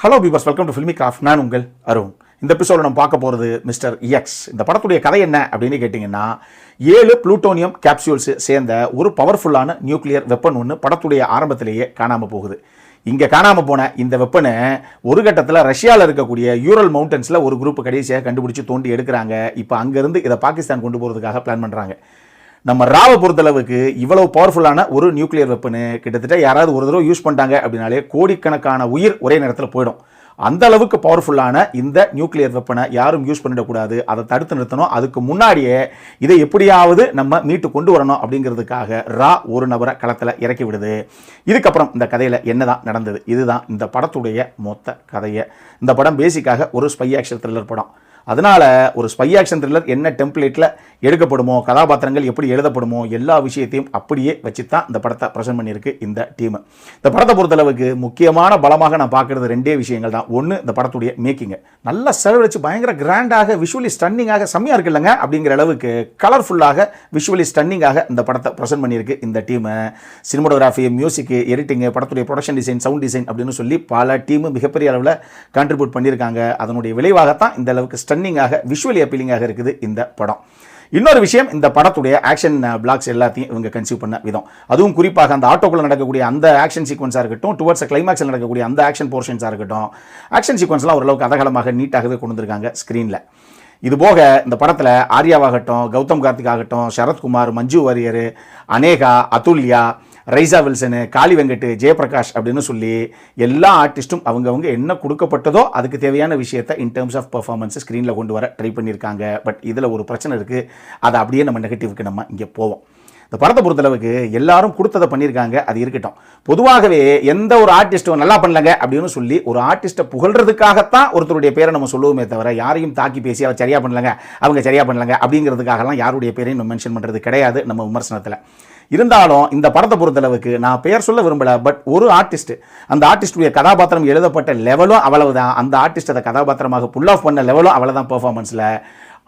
Hello பீபர்ஸ், welcome to filmi craft. நான் உங்கள் அருண். இந்த எபிசோட நம்ம பார்க்க போகிறது மிஸ்டர் எக்ஸ். இந்த படத்துடைய கதை என்ன அப்படின்னு கேட்டிங்கன்னா, 7 புளூட்டோனியம் கேப்சூல்ஸ் சேர்ந்த ஒரு பவர்ஃபுல்லான நியூக்ளியர் வெப்பன் ஒன்று படத்துடைய ஆரம்பத்திலேயே காணாமல் போகுது. இங்கே காணாமல் போன இந்த வெப்பனை ஒரு கட்டத்தில் ரஷ்யாவில் இருக்கக்கூடிய யூரல் மவுண்டன்ஸில் ஒரு குரூப் கடைசியாக கண்டுபிடிச்சி தோண்டி எடுக்கிறாங்க. இப்போ அங்கேருந்து இதை பாகிஸ்தான் கொண்டு போகிறதுக்காக பிளான் பண்ணுறாங்க. நம்ம ராவை பொறுத்தளவுக்கு இவ்வளவு பவர்ஃபுல்லான ஒரு நியூக்ளியர் வெப்பனு கிட்டத்தட்ட யாராவது ஒரு தடவை யூஸ் பண்ணிட்டாங்க அப்படின்னாலே கோடிக்கணக்கான உயிர் ஒரே நேரத்தில் போயிடும். அந்த அளவுக்கு பவர்ஃபுல்லான இந்த நியூக்ளியர் வெப்பனை யாரும் யூஸ் பண்ணிடக்கூடாது, அதை தடுத்து நிறுத்தணும். அதுக்கு முன்னாடியே இதை எப்படியாவது நம்ம மீட்டு கொண்டு வரணும் அப்படிங்கிறதுக்காக ரா ஒரு நபரை களத்தில் இறக்கி விடுது. இதுக்கப்புறம் இந்த கதையில் என்னதான் நடந்தது, இதுதான் இந்த படத்துடைய மொத்த கதையை. இந்த படம் பேசிக்காக ஒரு ஸ்பை ஆக்ஷன் த்ரில்லர் படம். அதனால் ஒரு ஸ்பை ஆக்ஷன் த்ரில்லர் என்ன டெம்ப்ளேட்டில் எடுக்கப்படுமோ, கதாபாத்திரங்கள் எப்படி எழுதப்படுமோ, எல்லா விஷயத்தையும் அப்படியே வச்சு தான் இந்த படத்தை ப்ரெசென்ட் பண்ணியிருக்கு இந்த டீம். இந்த படத்தை பொறுத்தளவுக்கு முக்கியமான பலமாக நான் பார்க்குறது 2 விஷயங்கள் தான். ஒன்று, இந்த படத்துடைய மேக்கிங்கை நல்லா செலவழிச்சு பயங்கர கிராண்டாக, விஷுவலி ஸ்டன்னிங்காக, செம்மையாக இருக்கு இல்லைங்க அப்படிங்கிற அளவுக்கு கலர்ஃபுல்லாக, விஷுவலி ஸ்டன்னிங்காக இந்த படத்தை ப்ரெசென்ட் பண்ணியிருக்கு இந்த டீமு. சினிமோடோகிராஃபி, மியூசிக்கு, எடிட்டிங்கு, படத்துடைய ப்ரொடக்ஷன் டிசைன், சவுண்ட் டிசைன் அப்படின்னு சொல்லி பல டீமு மிகப்பெரிய அளவில் கான்ட்ரிபியூட் பண்ணியிருக்காங்க. அதனுடைய விளைவாகத்தான் இந்த அளவுக்கு ஸ்டன்னிங்காக, விஷுவலி அப்பீலிங்காக இருக்குது இந்த படம். இன்னொரு விஷயம், இந்த படத்துடைய ஆக்ஷன் பிளாக்ஸ் எல்லாத்தையும் இவங்க கன்சீவ் பண்ண விதம், அதுவும் குறிப்பாக அந்த ஆட்டோக்குள்ள நடக்கக்கூடிய அந்த ஆக்ஷன் சீக்வன்ஸாக இருக்கட்டும், டுவர்ட்ஸ் கிளைமாக்ஸில் நடக்கக்கூடிய அந்த ஆக்ஷன் போர்ஷன்ஸாக இருக்கட்டும், ஆக்ஷன் சீக்வன்ஸ்லாம் ஓரளவுக்கு அதகலமாக நீட்டாகவே கொண்டு வந்திருக்காங்க ஸ்க்ரீனில். இது போக இந்த படத்தில் ஆர்யாவாகட்டும், கௌதம் கார்த்திக் ஆகட்டும், சரத்குமார், மஞ்சு வாரியர், அனேகா, அதுல்யா, ரைசா வில்சனு, காளி வெங்கட், ஜெயபிரகாஷ் அப்படின்னு சொல்லி எல்லா ஆர்டிஸ்ட்டும் அவங்கவுங்க என்ன கொடுக்கப்பட்டதோ அதுக்கு தேவையான விஷயத்தை இன் டேர்ம்ஸ் ஆஃப் பர்ஃபார்மன்ஸ் ஸ்க்ரீனில் கொண்டு வர ட்ரை பண்ணியிருக்காங்க. பட் இதில் ஒரு பிரச்சனை இருக்குது. அதை அப்படியே நம்ம நெகட்டிவ்க்கு நம்ம இங்கே போவோம். இந்த படத்தை பொறுத்தளவுக்கு எல்லாரும் கொடுத்ததை பண்ணியிருக்காங்க, அது இருக்கட்டும். பொதுவாகவே எந்த ஒரு ஆர்டிஸ்ட்டும் நல்லா பண்ணலங்க அப்படின்னு சொல்லி ஒரு ஆர்டிஸ்ட்டை புகழ்றதுக்காகத்தான் ஒருத்தருடைய பேரை நம்ம சொல்லுவோமே தவிர, யாரையும் தாக்கி பேசி அவர் சரியாக பண்ணலங்க, அவங்க சரியாக பண்ணலங்க அப்படிங்கிறதுக்காகலாம் யாருடைய பேரையும் நம்ம மென்ஷன் பண்ணுறது கிடையாது நம்ம விமர்சனத்தில். இருந்தாலும் இந்த படத்தை பொறுத்தளவுக்கு நான் பெயர் சொல்ல விரும்பல, பட் ஒரு ஆர்டிஸ்ட், அந்த ஆர்டிஸ்டுடைய கதாபாத்திரம் எழுதப்பட்ட லெவலும் அவ்வளவுதான், அந்த ஆர்டிஸ்ட் அதை கதாபாத்திரமாக புல் ஆஃப் பண்ண லெவலும் அவ்வளவுதான் பெர்ஃபார்மன்ஸில்.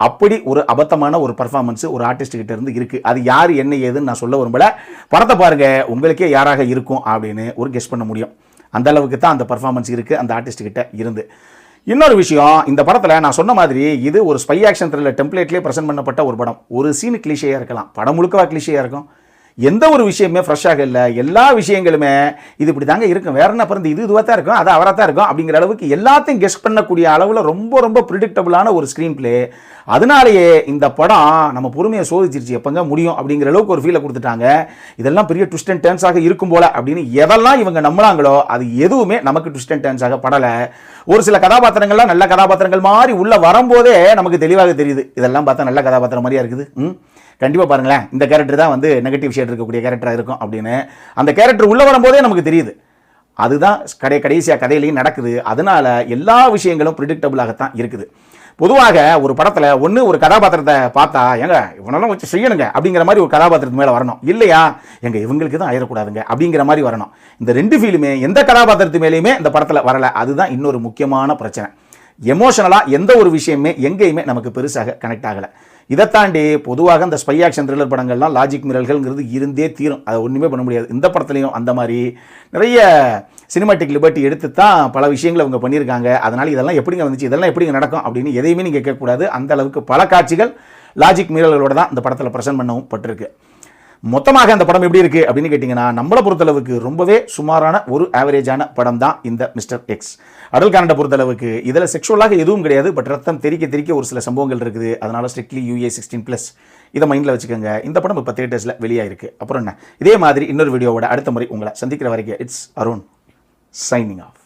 அப்படி ஒரு அபத்தமான ஒரு பர்ஃபார்மன்ஸ் ஒரு ஆர்டிஸ்ட் கிட்ட இருந்து இருக்குது. அது யார் என்ன ஏதுன்னு நான் சொல்ல விரும்பல. படத்தை பாருங்க, உங்களுக்கே யாராக இருக்கும் அப்படின்னு ஒரு கெஸ் பண்ண முடியும். அந்த அளவுக்கு தான் அந்த பர்ஃபார்மன்ஸ் இருக்குது அந்த ஆர்டிஸ்ட் கிட்ட இருந்து. இன்னொரு விஷயம், இந்த படத்தில் நான் சொன்ன மாதிரி இது ஒரு ஸ்பை ஆக்ஷன் த்ரில்லர் டெம்ப்ளேட்லேயே ப்ரெசென்ட் பண்ணப்பட்ட ஒரு படம். ஒரு சீனு கிளிஷேயாக இருக்கலாம், படம் முழுக்கவா கிளிஷேயாக இருக்கும். எந்த ஒரு விஷயமே ஃப்ரெஷ்ஷாக இல்லை. எல்லா விஷயங்களுமே இது இப்படி தாங்க இருக்கும், வேற என்ன பிறந்து இது இதுவாக தான் இருக்கும், அது அவராக தான் இருக்கும் அப்படிங்கிற அளவுக்கு எல்லாத்தையும் கெஸ் பண்ணக்கூடிய அளவில் ரொம்ப ரொம்ப ப்ரிடிக்டபிளான ஒரு ஸ்க்ரீன் பிளே. அதனாலேயே இந்த படம் நம்ம பொறுமையை சோதிச்சிருச்சு, எப்பங்க முடியும் அப்படிங்கிற அளவுக்கு ஒரு ஃபீலை கொடுத்துட்டாங்க. இதெல்லாம் பெரிய ட்விஸ்ட் அண்ட் டர்ன்ஸாக இருக்கும் போல அப்படின்னு எதெல்லாம் இவங்க நம்பினாங்களோ அது எதுவுமே நமக்கு ட்விஸ்ட் அண்ட் டர்ன்ஸாக படலை. ஒரு சில கதாபாத்திரங்கள்லாம் நல்ல கதாபாத்திரங்கள் மாதிரி உள்ள வரும்போதே நமக்கு தெளிவாக தெரியுது, இதெல்லாம் பார்த்தா நல்ல கதாபாத்திரம் மாதிரியா இருக்குது. கண்டிப்பாக பாருங்களேன், இந்த கேரக்டர் தான் வந்து நெகட்டிவ் ஷேட் இருக்கக்கூடிய கேரக்டராக இருக்கும் அப்படின்னு அந்த கேரக்டர் உள்ளே வரும்போதே நமக்கு தெரியுது. அதுதான் கடைசியாக கதையிலையும் நடக்குது. அதனால எல்லா விஷயங்களும் ப்ரிடிக்டபிளாகத்தான் இருக்குது. பொதுவாக ஒரு படத்தில் ஒன்று ஒரு கதாபாத்திரத்தை பார்த்தா எங்க இவனெல்லாம் வச்சு செய்யணுங்க அப்படிங்கிற மாதிரி ஒரு கதாபாத்திரத்து மேலே வரணும், இல்லையா எங்க இவங்களுக்கு தான் ஆயிடக்கூடாதுங்க அப்படிங்கிற மாதிரி வரணும். இந்த 2 ஃபீலுமே எந்த கதாபாத்திரத்து மேலேயுமே இந்த படத்தில் வரலை. அதுதான் இன்னொரு முக்கியமான பிரச்சனை. எமோஷனலாக எந்த ஒரு விஷயமே எங்கேயுமே நமக்கு பெருசாக கனெக்ட் ஆகலை. இதை தாண்டி பொதுவாக இந்த ஸ்பை ஆக்ஷன் த்ரில்லர் படங்கள்லாம் லாஜிக் மிரல்கள்ங்கிறது இருந்தே தீரும், அதை ஒன்றுமே பண்ண முடியாது. இந்த படத்துலையும் அந்த மாதிரி நிறைய சினிமாட்டிக் லிபர்ட்டி எடுத்து தான் பல விஷயங்களை அவங்க பண்ணியிருக்காங்க. அதனால் இதெல்லாம் எப்படிங்க வந்துச்சு, இதெல்லாம் எப்படிங்க நடக்கும் அப்படின்னு எதையுமே நீங்கள் கேட்கக்கூடாது. அந்த அளவுக்கு பல காட்சிகள் லாஜிக் மிரல்களோட தான் இந்த படத்தில் ப்ரெசென்ட் பண்ணவும் பட்டிருக்கு. மொத்தமாக அந்த படம் எப்படி இருக்குது அப்படின்னு கேட்டிங்கன்னா, நம்மளை பொறுத்தளவுக்கு ரொம்பவே சுமாரான ஒரு ஆவரேஜான படம் தான் இந்த மிஸ்டர் எக்ஸ். அடல் கானடை பொறுத்தளவுக்கு இதில் செக்ஷுவலாக எதுவும் கிடையாது, பட் ரத்தம் தெரிக்க ஒரு சில சம்பவங்கள் இருக்குது. அதனால் ஸ்ட்ரிக்ட்லி UA 16+, இதை மைண்டில் வச்சுக்கோங்க. இந்த படம் இப்போ தியேட்டர்ஸில் வெளியாயிருக்கு. அப்புறம் என்ன, இதே மாதிரி இன்னொரு வீடியோவோட அடுத்த முறை உங்களை சந்திக்கிற வரைக்கும் இட்ஸ் அருண் சைனிங் ஆஃப்.